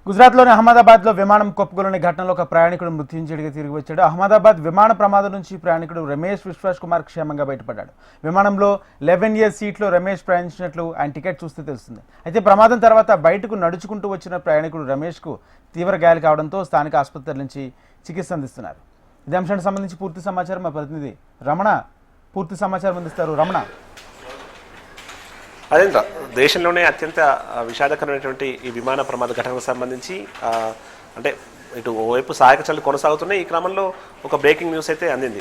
గుజరాత్లోని అహ్మదాబాద్లో విమానం కొప్పుకొలని ఘటనలో ఒక ప్రయాణికుడు మృత్యుంజడిగా తిరిగి వచ్చాడు. అహ్మదాబాద్ విమాన ప్రమాదం నుంచి ప్రయాణికుడు రమేష్ విశ్వాస్ కుమార్ క్షేమంగా బయటపడ్డాడు. విమానంలో 11A సీట్లో రమేష్ ప్రయాణించినట్లు ఆయన టికెట్ చూస్తే తెలుస్తుంది. అయితే ప్రమాదం తర్వాత బయటకు నడుచుకుంటూ వచ్చిన ప్రయాణికుడు రమేష్కు తీవ్ర గాయాలు కావడంతో స్థానిక ఆసుపత్రి నుంచి చికిత్స అందిస్తున్నారు. ఇదే అంశానికి సంబంధించి పూర్తి సమాచారం మా ప్రతినిధి రమణ పూర్తి సమాచారం అందిస్తారు. రమణ, అదేంద్ర, దేశంలోనే అత్యంత విషాదకరమైనటువంటి ఈ విమాన ప్రమాద ఘటనకు సంబంధించి అంటే ఇటు ఓవైపు సహాయక చర్యలు కొనసాగుతున్నాయి. ఈ క్రమంలో ఒక బ్రేకింగ్ న్యూస్ అయితే అందింది.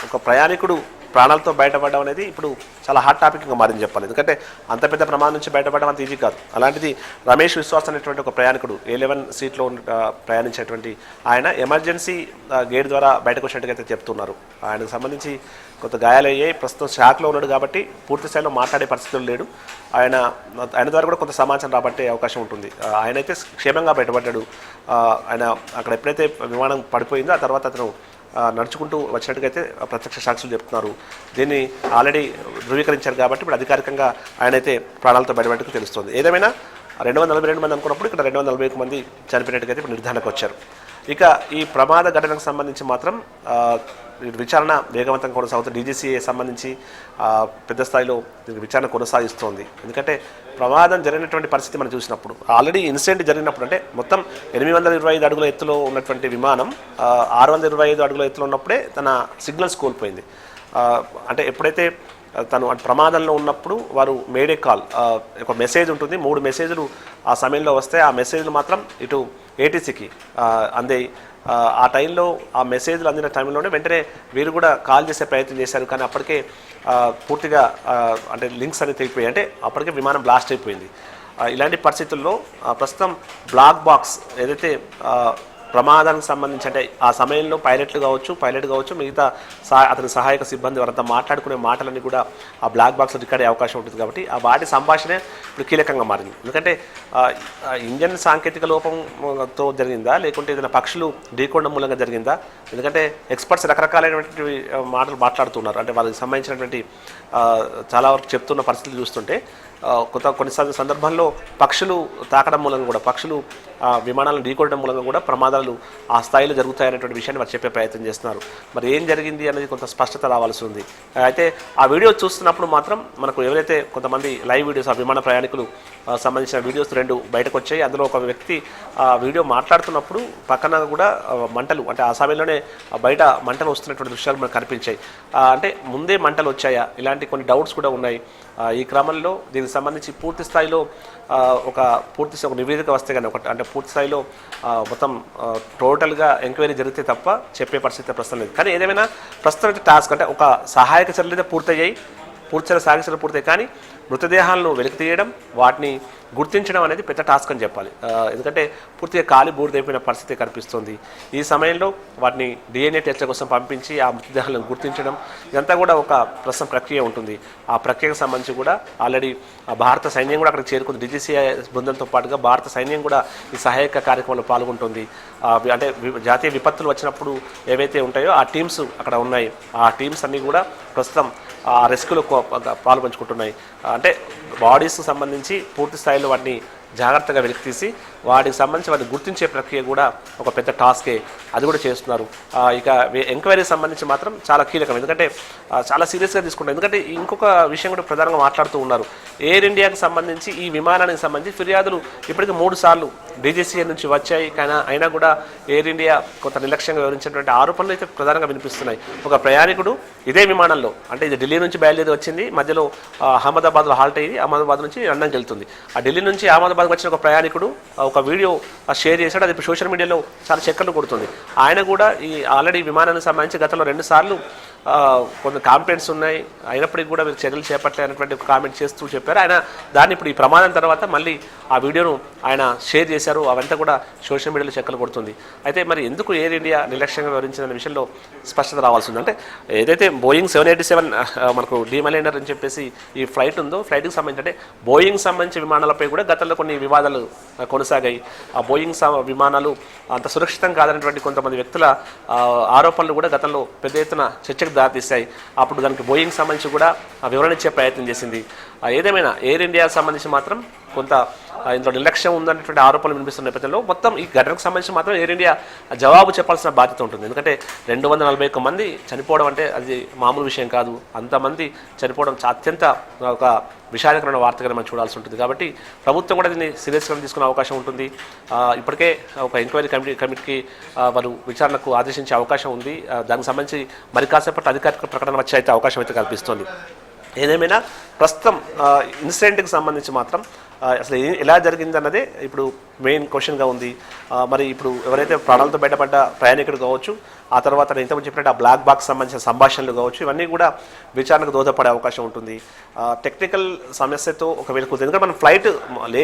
ఒక ప్రయాణికుడు ప్రాణాలతో బయటపడడం అనేది ఇప్పుడు చాలా హాట్ టాపిక్గా మారింది చెప్పాలి. ఎందుకంటే అంత పెద్ద ప్రమాదం నుంచి బయటపడడం అంత ఈజీ కాదు. అలాంటిది రమేష్ విశ్వాస్ అనేటువంటి ఒక ప్రయాణికుడు A11 సీట్లో ప్రయాణించేటువంటి ఆయన ఎమర్జెన్సీ గేట్ ద్వారా బయటకు వచ్చినట్టుగా చెప్తున్నారు. ఆయనకు సంబంధించి కొంత గాయాలయ్యాయి. ప్రస్తుతం షాక్లో ఉన్నాడు కాబట్టి పూర్తి స్థాయిలో మాట్లాడే పరిస్థితులు లేడు. ఆయన ద్వారా కూడా కొంత సమాచారం రాబట్టే అవకాశం ఉంటుంది. ఆయన అయితే క్షేమంగా బయటపడ్డాడు. ఆయన అక్కడ ఎప్పుడైతే విమానం పడిపోయిందో ఆ తర్వాత అతను నడుచుకుంటూ వచ్చినట్టుగా అయితే ప్రత్యక్ష సాక్షులు చెప్తున్నారు. దీన్ని ఆల్రెడీ ధృవీకరించారు కాబట్టి ఇప్పుడు అధికారికంగా ఆయన అయితే ప్రాణాలతో బయటపడటకు తెలుస్తుంది. ఏదేమైనా 242 మంది అనుకున్నప్పుడు ఇక్కడ 241 మంది చనిపోయినట్టుగా ఇప్పుడు నిర్ధారణకు వచ్చారు. ఇక ఈ ప్రమాద ఘటనకు సంబంధించి మాత్రం విచారణ వేగవంతంగా కొనసాగుతుంది. DGCA సంబంధించి పెద్ద స్థాయిలో విచారణ కొనసాగిస్తోంది. ఎందుకంటే ప్రమాదం జరిగినటువంటి పరిస్థితి మనం చూసినప్పుడు ఆల్రెడీ ఇన్సిడెంట్ జరిగినప్పుడు అంటే మొత్తం 825 అడుగుల ఎత్తులో ఉన్నటువంటి విమానం 625 అడుగుల ఎత్తులో ఉన్నప్పుడే తన సిగ్నల్స్ కోల్పోయింది. అంటే ఎప్పుడైతే తను ప్రమాదంలో ఉన్నప్పుడు వారు మేడే కాల్ ఒక మెసేజ్ ఉంటుంది. 3 మెసేజ్లు ఆ సమయంలో వస్తే ఆ మెసేజ్లు మాత్రం ఇటు ATCకి అందాయి. ఆ టైంలో ఆ మెసేజ్లు అందిన టైంలోనే వెంటనే వీరు కూడా కాల్ చేసే ప్రయత్నం చేశారు. కానీ అప్పటికే పూర్తిగా అంటే లింక్స్ అనేది తెగిపోయాయి. అంటే అప్పటికే విమానం బ్లాస్ట్ అయిపోయింది. ఇలాంటి పరిస్థితుల్లో ప్రస్తుతం బ్లాక్ బాక్స్ ఏదైతే ప్రమాదానికి సంబంధించి అంటే ఆ సమయంలో పైలట్ కావచ్చు మిగతా అతని సహాయక సిబ్బంది వారంతా మాట్లాడుకునే మాటలన్నీ కూడా ఆ బ్లాక్ బాక్స్లో రికార్డ్ అయ్యే అవకాశం ఉంటుంది. కాబట్టి ఆ వాటి సంభాషణే ఇప్పుడు కీలకంగా మారింది. ఎందుకంటే ఇంజన్ సాంకేతిక లోపంతో జరిగిందా లేకుంటే ఏదైనా పక్షులు ఢీకొనడం మూలంగా జరిగిందా? ఎందుకంటే ఎక్స్పర్ట్స్ రకరకాలైనటువంటి మాటలు మాట్లాడుతున్నారు. అంటే వాళ్ళకి సంబంధించినటువంటి చాలా వరకు చెప్తున్న పరిస్థితులు చూస్తుంటే కొన్ని సందర్భాల్లో పక్షులు తాకడం మూలంగా కూడా పక్షులు విమానాలను ఢీకొనడం మూలంగా కూడా ప్రమాదాలు ఆ స్థాయిలో జరుగుతాయనేటువంటి విషయాన్ని వారు చెప్పే ప్రయత్నం చేస్తున్నారు. మరి ఏం జరిగింది అనేది కొంత స్పష్టత రావాల్సి ఉంది. అయితే ఆ వీడియో చూస్తున్నప్పుడు మాత్రం మనకు ఎవరైతే కొంతమంది లైవ్ వీడియోస్ ఆ విమాన ప్రయాణికులు సంబంధించిన వీడియోస్ 2 బయటకు వచ్చాయి. అందులో ఒక వ్యక్తి ఆ వీడియో మాట్లాడుతున్నప్పుడు పక్కన కూడా మంటలు అంటే ఆ సమయంలోనే బయట మంటలు వస్తున్నటువంటి దృశ్యాలు మనకు కనిపించాయి. అంటే ముందే మంటలు వచ్చాయా ఇలాంటి కొన్ని డౌట్స్ కూడా ఉన్నాయి. ఈ క్రమంలో దీనికి సంబంధించి పూర్తి స్థాయిలో ఒక నివేదిక వస్తే కానీ అంటే పూర్తి స్థాయిలో మొత్తం టోటల్గా ఎంక్వైరీ జరిగితే తప్ప చెప్పే పరిస్థితి ప్రస్తుతం లేదు. కానీ ఏదేమైనా ప్రస్తుతం టాస్క్ అంటే ఒక సహాయక చర్యలు అయితే పూర్తయ్యాయి. సహాయక చర్యలు పూర్తయ్యాయి. కానీ మృతదేహాలను వెలికి తీయడం వాటిని గుర్తించడం అనేది పెద్ద టాస్క్ అని చెప్పాలి. ఎందుకంటే పూర్తిగా కాలి బూడిదైపోయిన పరిస్థితి కనిపిస్తుంది. ఈ సమయంలో వాటిని DNA టెస్ట్ల కోసం పంపించి ఆ మృతదేహాలను గుర్తించడం ఇదంతా కూడా ఒక ప్రస్తుతం ప్రక్రియ ఉంటుంది. ఆ ప్రక్రియకు సంబంధించి కూడా ఆల్రెడీ భారత సైన్యం కూడా అక్కడికి చేరుకుంది. DGCA బృందంతో పాటుగా భారత సైన్యం కూడా ఈ సహాయక కార్యక్రమంలో పాల్గొంటుంది. అంటే జాతీయ విపత్తులు వచ్చినప్పుడు ఏవైతే ఉంటాయో ఆ టీమ్స్ అక్కడ ఉన్నాయి. ఆ టీమ్స్ అన్నీ కూడా ప్రస్తుతం ఆ రెస్క్యూలో పాల్పంచుకుంటున్నాయి. అంటే బాడీస్కి సంబంధించి పూర్తి స్థాయిలో వాటిని జాగ్రత్తగా వెలికితీసి వాటికి సంబంధించి వాటిని గుర్తించే ప్రక్రియ కూడా ఒక పెద్ద టాస్కే. అది కూడా చేస్తున్నారు. ఇక ఎంక్వైరీకి సంబంధించి మాత్రం చాలా కీలకం. ఎందుకంటే చాలా సీరియస్గా తీసుకుంటారు. ఎందుకంటే ఇంకొక విషయం కూడా ప్రధానంగా మాట్లాడుతూ ఉన్నారు. ఎయిర్ ఇండియాకి సంబంధించి ఈ విమానానికి సంబంధించి ఫిర్యాదులు ఇప్పటికీ 3 సార్లు DGCA నుంచి వచ్చాయి. కానీ అయినా కూడా ఎయిర్ ఇండియా కొంత నిర్లక్ష్యంగా వివరించినటువంటి ఆరోపణలు అయితే ప్రధానంగా వినిపిస్తున్నాయి. ఒక ప్రయాణికుడు ఇదే విమానంలో అంటే ఇది ఢిల్లీ నుంచి బయలుదేరి వచ్చింది, మధ్యలో అహ్మదాబాద్లో హాల్ట్ అయ్యి అహ్మదాబాద్ నుంచి లండన్కి వెళ్తుంది. ఆ ఢిల్లీ నుంచి అహ్మదాబాద్కి వచ్చిన ఒక ప్రయాణికుడు ఒక వీడియో షేర్ చేశాడు. అది ఇప్పుడు సోషల్ మీడియాలో చాలా చక్కర్లు కొడుతుంది. ఆయన కూడా ఈ ఆల్రెడీ విమానానికి సంబంధించి గతంలో 2 సార్లు కొన్ని కాంప్లైంట్స్ ఉన్నాయి, అయినప్పటికీ కూడా మీరు చర్యలు చేపట్టలేనటువంటి ఒక కామెంట్ చేస్తూ చెప్పారు. ఆయన దాన్ని ఇప్పుడు ఈ ప్రమాదం తర్వాత మళ్ళీ ఆ వీడియోను ఆయన షేర్ చేశారు. అవంతా కూడా సోషల్ మీడియాలో చక్కర్లు కొడుతుంది. అయితే మరి ఎందుకు ఎయిర్ ఇండియా నిర్లక్ష్యంగా వివరించిన విషయంలో స్పష్టత రావాల్సి ఉంది. అంటే ఏదైతే బోయింగ్ 787 మనకు డీమైలైనర్ అని చెప్పేసి ఈ ఫ్లైట్ ఉందో ఫ్లైట్కి సంబంధించి అంటే బోయింగ్ సంబంధించిన విమానాలపై కూడా గతంలో కొన్ని వివాదాలు కొనసాగాయి. ఆ బోయింగ్ విమానాలు అంత సురక్షితం కాదనేటువంటి కొంతమంది వ్యక్తుల ఆరోపణలు కూడా గతంలో పెద్ద ఎత్తున చర్చకు దారితీశాయి. అప్పుడు దానికి బోయింగ్ సంబంధించి కూడా వివరణ ఇచ్చే ప్రయత్నం చేసింది. ఏదేమైనా ఎయిర్ ఇండియాకి సంబంధించి మాత్రం కొంత ఇందులో నిర్లక్ష్యం ఉందనేటువంటి ఆరోపణలు వినిపిస్తున్న నేపథ్యంలో మొత్తం ఈ ఘటనకు సంబంధించి మాత్రం ఎయిర్ ఇండియా జవాబు చెప్పాల్సిన బాధ్యత ఉంటుంది. ఎందుకంటే 241 మంది చనిపోవడం అంటే అది మామూలు విషయం కాదు. అంతమంది చనిపోవడం అత్యంత ఒక విషాదకరమైన వార్తగా మనం చూడాల్సి ఉంటుంది. కాబట్టి ప్రభుత్వం కూడా దీన్ని సీరియస్గా తీసుకునే అవకాశం ఉంటుంది. ఇప్పటికే ఒక ఎంక్వైరీ కమిటీకి వారు విచారణకు ఆదేశించే అవకాశం ఉంది. దానికి సంబంధించి మరి కాసేపటి అధికారిక ప్రకటన వచ్చే అయితే అవకాశం అయితే కల్పిస్తుంది. ఏదేమైనా ప్రస్తుతం ఇన్సిడెంట్కి సంబంధించి మాత్రం అసలు ఎలా జరిగింది అన్నదే ఇప్పుడు మెయిన్ క్వశ్చన్గా ఉంది. మరి ఇప్పుడు ఎవరైతే ప్రాణాలతో బయటపడ్డ ప్రయాణికుడు కావచ్చు, ఆ తర్వాత నేను ఇంతకుముందు చెప్పినట్టు ఆ బ్లాక్ బాక్స్ సంబంధించిన సంభాషణలు కావచ్చు, ఇవన్నీ కూడా విచారణకు దోహదపడే అవకాశం ఉంటుంది. టెక్నికల్ సమస్యతో ఒకవేళ కుదిరింది, ఎందుకంటే మనం ఫ్లైట్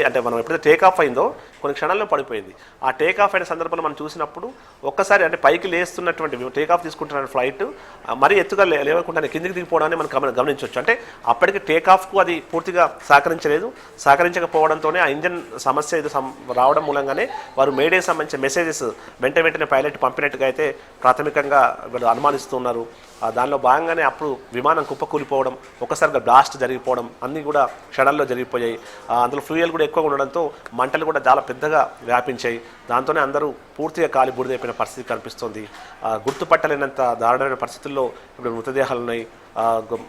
అంటే మనం ఎప్పుడైతే టేక్ ఆఫ్ అయిందో కొన్ని క్షణాల్లో పడిపోయింది. ఆ టేక్ ఆఫ్ అయిన సందర్భంలో మనం చూసినప్పుడు ఒక్కసారి అంటే పైకి లేస్తున్నటువంటి టేక్ ఆఫ్ తీసుకుంటున్న ఫ్లైట్ మరీ ఎత్తుగా లేవకుండా కిందికి దిగిపోవడాన్ని మనం గమనించవచ్చు. అంటే అప్పటికి టేక్ ఆఫ్కు అది పూర్తిగా సహకరించకపోవడంతోనే ఆ ఇంజన్ సమస్య ఇది రావడం మూలంగానే వారు మేడే సంబంధించిన మెసేజెస్ వెంటనే పైలట్ పంపినట్టుగా అయితే ప్రాథమికంగా అనుమానిస్తున్నారు. దానిలో భాగంగానే అప్పుడు విమానం కుప్పకూలిపోవడం, ఒక్కసారిగా బ్లాస్ట్ జరిగిపోవడం అన్నీ కూడా క్షణాల్లో జరిగిపోయాయి. అందులో ఫ్యూయల్ కూడా ఎక్కువగా ఉండడంతో మంటలు కూడా చాలా పెద్దగా వ్యాపించాయి. దాంతోనే అందరూ పూర్తిగా కాలి బూడిదైపోయిన పరిస్థితి కనిపిస్తుంది. గుర్తుపట్టలేనంత దారుణమైన పరిస్థితుల్లో ఇప్పుడు మృతదేహాలు ఉన్నాయి.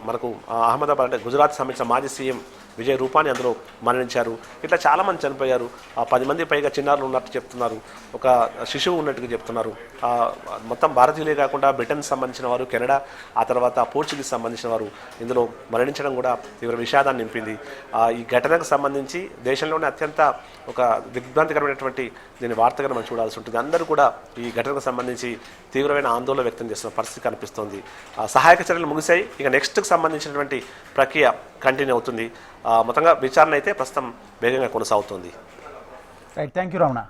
మనకు అహ్మదాబాద్ అంటే గుజరాత్ సంబంధించిన మాజీ సీఎం విజయ్ రూపాని అందులో మరణించారు. ఇట్లా చాలామంది చనిపోయారు. 10 మంది పైగా చిన్నారులు ఉన్నట్టు చెప్తున్నారు. ఒక శిశువు ఉన్నట్టుగా చెప్తున్నారు. మొత్తం భారతీయులే కాకుండా బ్రిటన్ సంబంధించిన వారు, కెనడా, ఆ తర్వాత పోర్చుగీస్ సంబంధించిన వారు ఇందులో మరణించడం కూడా తీవ్ర విషాదాన్ని నింపింది. ఈ ఘటనకు సంబంధించి దేశంలోనే అత్యంత ఒక దిగ్భ్రాంతికరమైనటువంటి దీని వార్తగా మనం చూడాల్సి ఉంటుంది. అందరూ కూడా ఈ ఘటనకు సంబంధించి తీవ్రమైన ఆందోళన వ్యక్తం చేస్తున్న పరిస్థితి కనిపిస్తోంది. సహాయక చర్యలు ముగిశాయి. ఇక నెక్స్ట్కి సంబంధించినటువంటి ప్రక్రియ కంటిన్యూ అవుతుంది. మొత్తంగా విచారణ అయితే ప్రస్తుతం వేగంగా కొనసాగుతుంది. Right, thank you Ramana.